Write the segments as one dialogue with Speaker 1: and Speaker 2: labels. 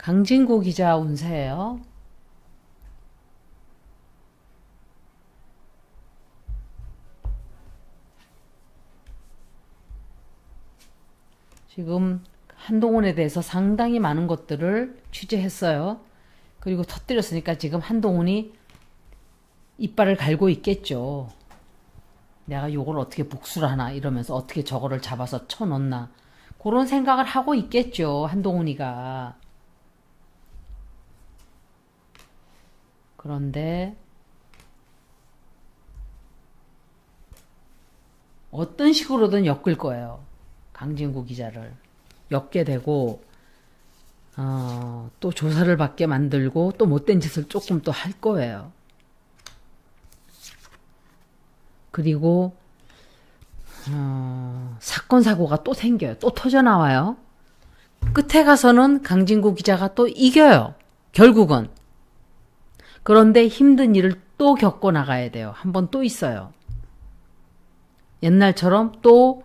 Speaker 1: 강진구 기자 운세예요. 지금 한동훈에 대해서 상당히 많은 것들을 취재했어요. 그리고 터뜨렸으니까 지금 한동훈이 이빨을 갈고 있겠죠. 내가 요걸 어떻게 복수를 하나 이러면서 어떻게 저거를 잡아서 쳐넣나 그런 생각을 하고 있겠죠. 한동훈이가. 그런데 어떤 식으로든 엮을 거예요. 강진구 기자를 엮게 되고 또 조사를 받게 만들고 또 못된 짓을 조금 또 할 거예요. 그리고 사건 사고가 또 생겨요. 또 터져나와요. 끝에 가서는 강진구 기자가 또 이겨요. 결국은. 그런데 힘든 일을 또 겪고 나가야 돼요. 한 번 또 있어요. 옛날처럼 또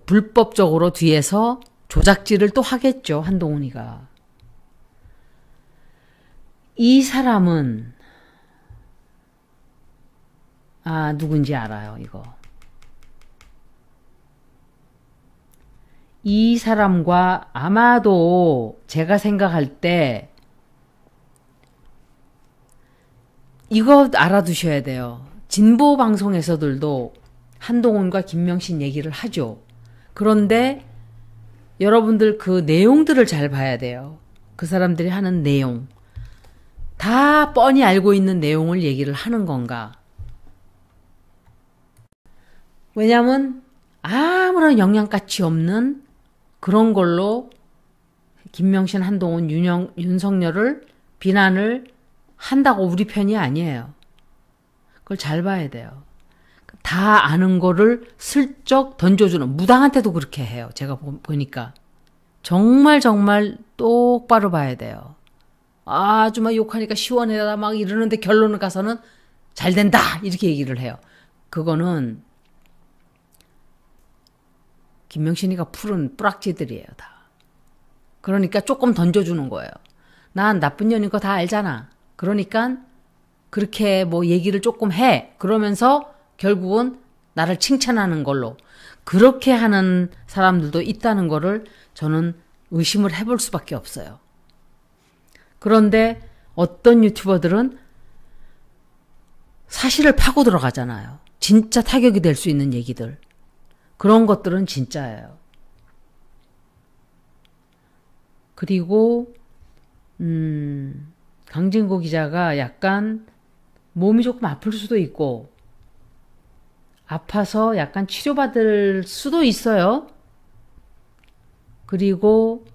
Speaker 1: 불법적으로 뒤에서 조작질을 또 하겠죠. 한동훈이가. 이 사람은 누군지 알아요. 이거. 이 사람과 아마도 제가 생각할 때 이거 알아두셔야 돼요. 진보 방송에서들도 한동훈과 김명신 얘기를 하죠. 그런데 여러분들 그 내용들을 잘 봐야 돼요. 그 사람들이 하는 내용. 다 뻔히 알고 있는 내용을 얘기를 하는 건가? 왜냐하면 아무런 영양가치 없는 그런 걸로 김명신, 한동훈, 윤석열을 비난을 한다고 우리 편이 아니에요. 그걸 잘 봐야 돼요. 다 아는 거를 슬쩍 던져주는, 무당한테도 그렇게 해요. 제가 보니까. 정말 똑바로 봐야 돼요. 아주 막 욕하니까 시원하다 막 이러는데 결론을 가서는 잘 된다 이렇게 얘기를 해요. 그거는 김명신이가 푸른 뿌락지들이에요. 다. 그러니까 조금 던져주는 거예요. 난 나쁜 년인 거 다 알잖아. 그러니까 그렇게 뭐 얘기를 조금 해. 그러면서 결국은 나를 칭찬하는 걸로. 그렇게 하는 사람들도 있다는 거를 저는 의심을 해볼 수밖에 없어요. 그런데 어떤 유튜버들은 사실을 파고 들어가잖아요. 진짜 타격이 될 수 있는 얘기들. 그런 것들은 진짜예요. 그리고 강진구 기자가 약간 몸이 조금 아플 수도 있고 아파서 약간 치료받을 수도 있어요. 그리고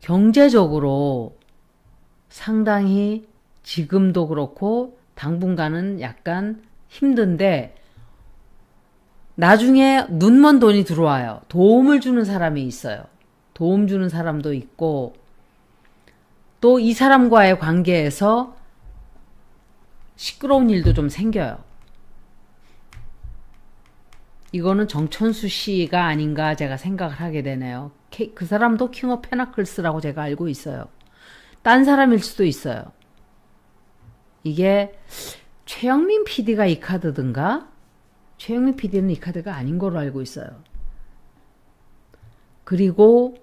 Speaker 1: 경제적으로 상당히 지금도 그렇고 당분간은 약간 힘든데 나중에 눈먼 돈이 들어와요. 도움을 주는 사람이 있어요. 도움 주는 사람도 있고 또 이 사람과의 관계에서 시끄러운 일도 좀 생겨요. 이거는 정천수 씨가 아닌가 제가 생각을 하게 되네요. 그 사람도 킹 오브 페나클스라고 제가 알고 있어요. 딴 사람일 수도 있어요. 이게 최영민 PD가 이 카드든가? 최영민 PD는 이 카드가 아닌 걸로 알고 있어요. 그리고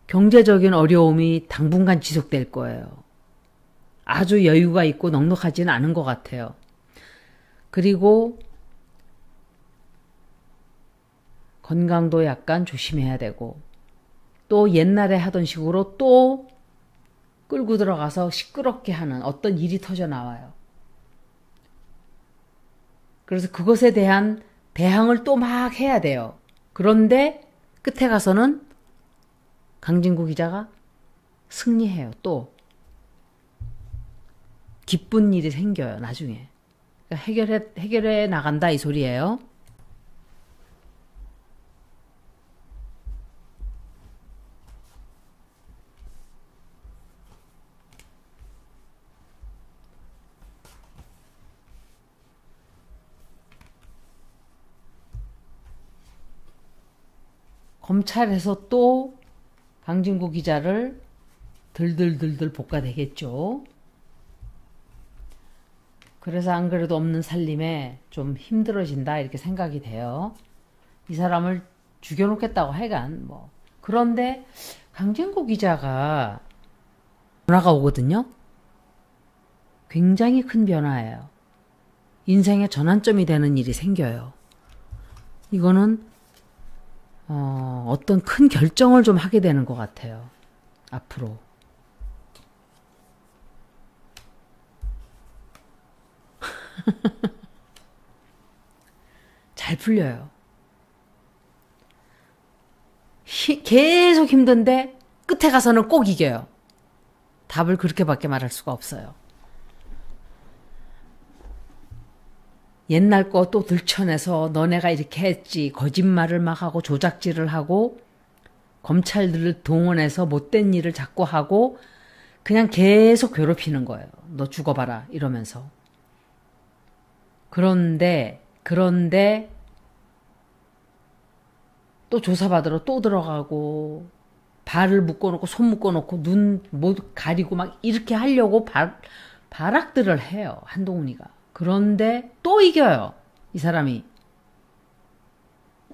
Speaker 1: 경제적인 어려움이 당분간 지속될 거예요. 아주 여유가 있고 넉넉하지는 않은 것 같아요. 그리고 건강도 약간 조심해야 되고 또 옛날에 하던 식으로 또 끌고 들어가서 시끄럽게 하는 어떤 일이 터져 나와요. 그래서 그것에 대한 대항을 또 막 해야 돼요. 그런데 끝에 가서는 강진구 기자가 승리해요. 또 기쁜 일이 생겨요. 나중에. 그러니까 해결해 나간다 이 소리예요. 검찰에서 또 강진구 기자를 들들들들 볶아대겠죠. 그래서 안 그래도 없는 살림에 좀 힘들어진다 이렇게 생각이 돼요. 이 사람을 죽여놓겠다고 하여간 뭐. 그런데 강진구 기자가 변화가 오거든요. 굉장히 큰 변화예요. 인생의 전환점이 되는 일이 생겨요. 이거는 어떤 큰 결정을 좀 하게 되는 것 같아요. 앞으로. 잘 풀려요. 계속 힘든데 끝에 가서는 꼭 이겨요. 답을 그렇게밖에 말할 수가 없어요. 옛날 거 또 들춰내서 너네가 이렇게 했지 거짓말을 막 하고 조작질을 하고 검찰들을 동원해서 못된 일을 자꾸 하고 그냥 계속 괴롭히는 거예요. 너 죽어봐라 이러면서. 그런데 또 조사받으러 또 들어가고 발을 묶어놓고 손 묶어놓고 눈 못 가리고 막 이렇게 하려고 발악들을 해요. 한동훈이가. 그런데 또 이겨요. 이 사람이.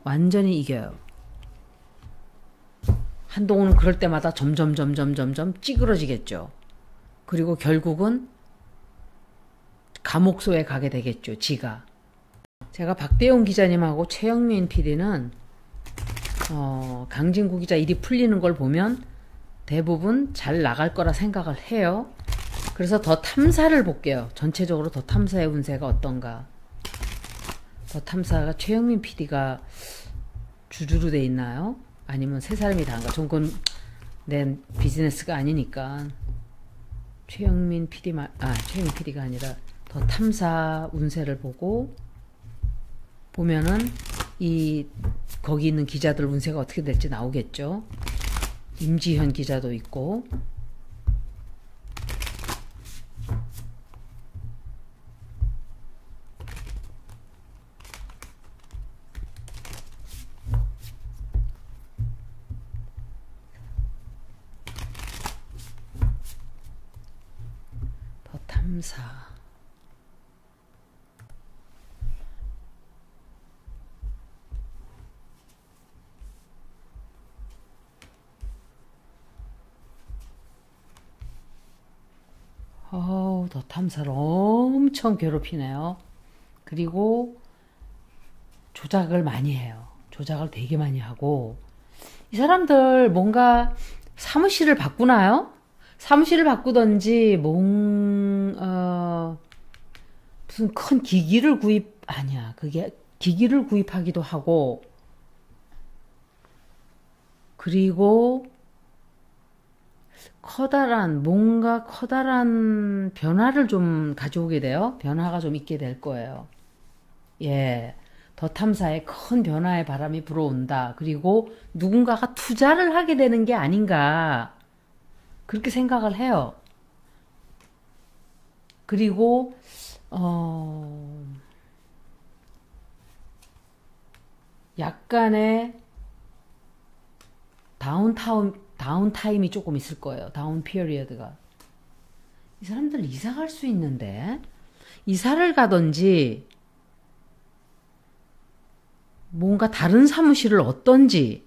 Speaker 1: 완전히 이겨요. 한동훈은 그럴 때마다 점점 찌그러지겠죠. 그리고 결국은 감옥소에 가게 되겠죠. 지가. 제가 박대용 기자님하고 최영민 PD는 강진구 기자 일이 풀리는 걸 보면 대부분 잘 나갈 거라 생각을 해요. 그래서 더 탐사를 볼게요. 전체적으로 더 탐사의 운세가 어떤가. 더 탐사가 최영민 PD가 주주로 돼 있나요? 아니면 세 사람이 다 한가? 전 그건 내 비즈니스가 아니니까. 최영민 PD가 아니라 더 탐사 운세를 보면은 거기 있는 기자들 운세가 어떻게 될지 나오겠죠. 임지현 기자도 있고. 더 탐사. 더 탐사를 엄청 괴롭히네요. 그리고 조작을 많이 해요. 조작을 되게 많이 하고. 이 사람들 뭔가 사무실을 바꾸나요? 사무실을 바꾸던지 무슨 큰 기기를 그게 기기를 구입하기도 하고, 그리고 커다란 변화를 좀 가져오게 돼요. 변화가 좀 있게 될 거예요. 예. 더 탐사에 큰 변화의 바람이 불어온다. 그리고 누군가가 투자를 하게 되는 게 아닌가. 그렇게 생각을 해요. 그리고, 약간의 다운타임이 조금 있을 거예요. 다운 피어리어드가. 이 사람들 이사 갈 수 있는데 이사를 가든지 뭔가 다른 사무실을 얻던지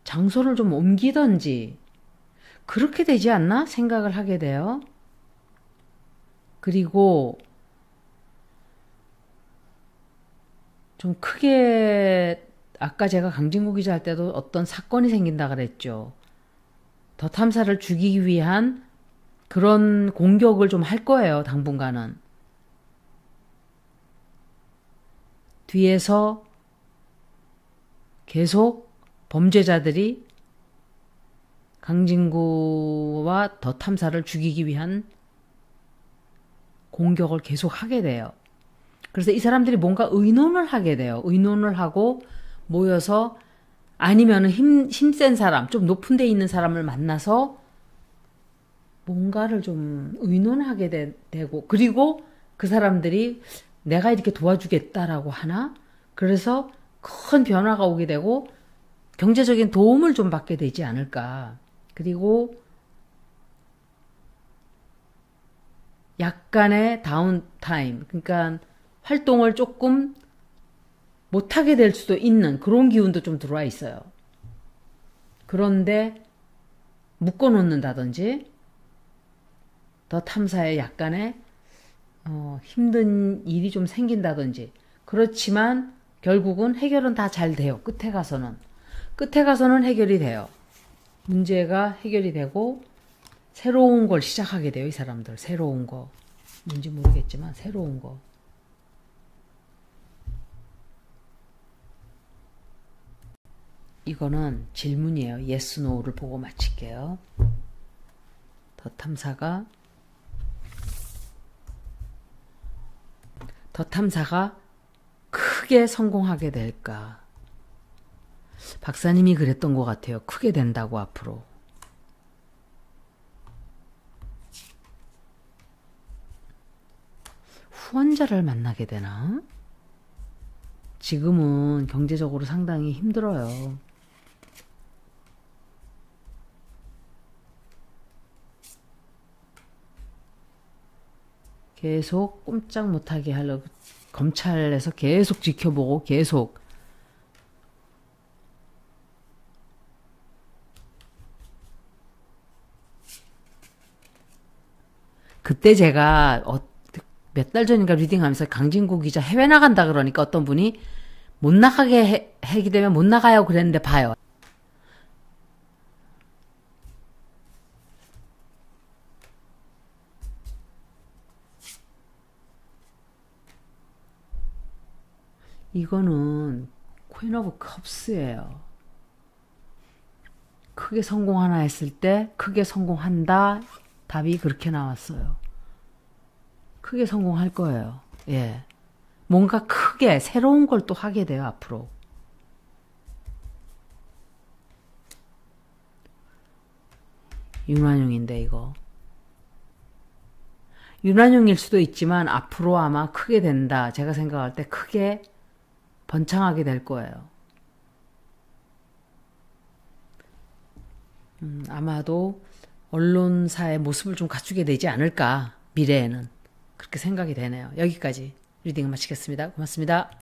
Speaker 1: 장소를 좀 옮기던지 그렇게 되지 않나 생각을 하게 돼요. 그리고 좀 크게 아까 제가 강진구 기자 할 때도 어떤 사건이 생긴다 그랬죠. 더 탐사를 죽이기 위한 그런 공격을 좀 할 거예요. 당분간은. 뒤에서 계속 범죄자들이 강진구와 더 탐사를 죽이기 위한 공격을 계속 하게 돼요. 그래서 이 사람들이 뭔가 의논을 하게 돼요. 의논을 하고 모여서 아니면 힘센 사람, 좀 높은 데 있는 사람을 만나서 뭔가를 좀 의논하게 되고, 그리고 그 사람들이 내가 이렇게 도와주겠다라고 하나? 그래서 큰 변화가 오게 되고 경제적인 도움을 좀 받게 되지 않을까. 그리고 약간의 다운타임, 그러니까 활동을 조금 못하게 될 수도 있는 그런 기운도 좀 들어와 있어요. 그런데 묶어놓는다든지 더 탐사에 약간의 힘든 일이 좀 생긴다든지, 그렇지만 결국은 해결은 다 잘 돼요. 끝에 가서는 해결이 돼요. 문제가 해결이 되고 새로운 걸 시작하게 돼요. 이 사람들 새로운 거, 뭔지 모르겠지만 새로운 거. 이거는 질문이에요. yes, no를 보고 마칠게요. 더 탐사가 크게 성공하게 될까? 박사님이 그랬던 것 같아요. 크게 된다고 앞으로. 후원자를 만나게 되나? 지금은 경제적으로 상당히 힘들어요. 계속 꼼짝 못하게 하려고 검찰에서 계속 지켜보고 계속 그때 제가 몇 달 전인가 리딩하면서 강진구 기자 해외 나간다 그러니까 어떤 분이 못 나가게 하게 되면 못 나가요 그랬는데 봐요. 이거는 퀸 오브 컵스예요. 크게 성공하나 했을 때 크게 성공한다. 답이 그렇게 나왔어요. 크게 성공할 거예요. 예. 뭔가 크게 새로운 걸 또 하게 돼요, 앞으로. 윤환용인데 이거. 윤환용일 수도 있지만 앞으로 아마 크게 된다. 제가 생각할 때 크게 번창하게 될 거예요. 아마도 언론사의 모습을 좀 갖추게 되지 않을까. 미래에는. 그렇게 생각이 되네요. 여기까지 리딩을 마치겠습니다. 고맙습니다.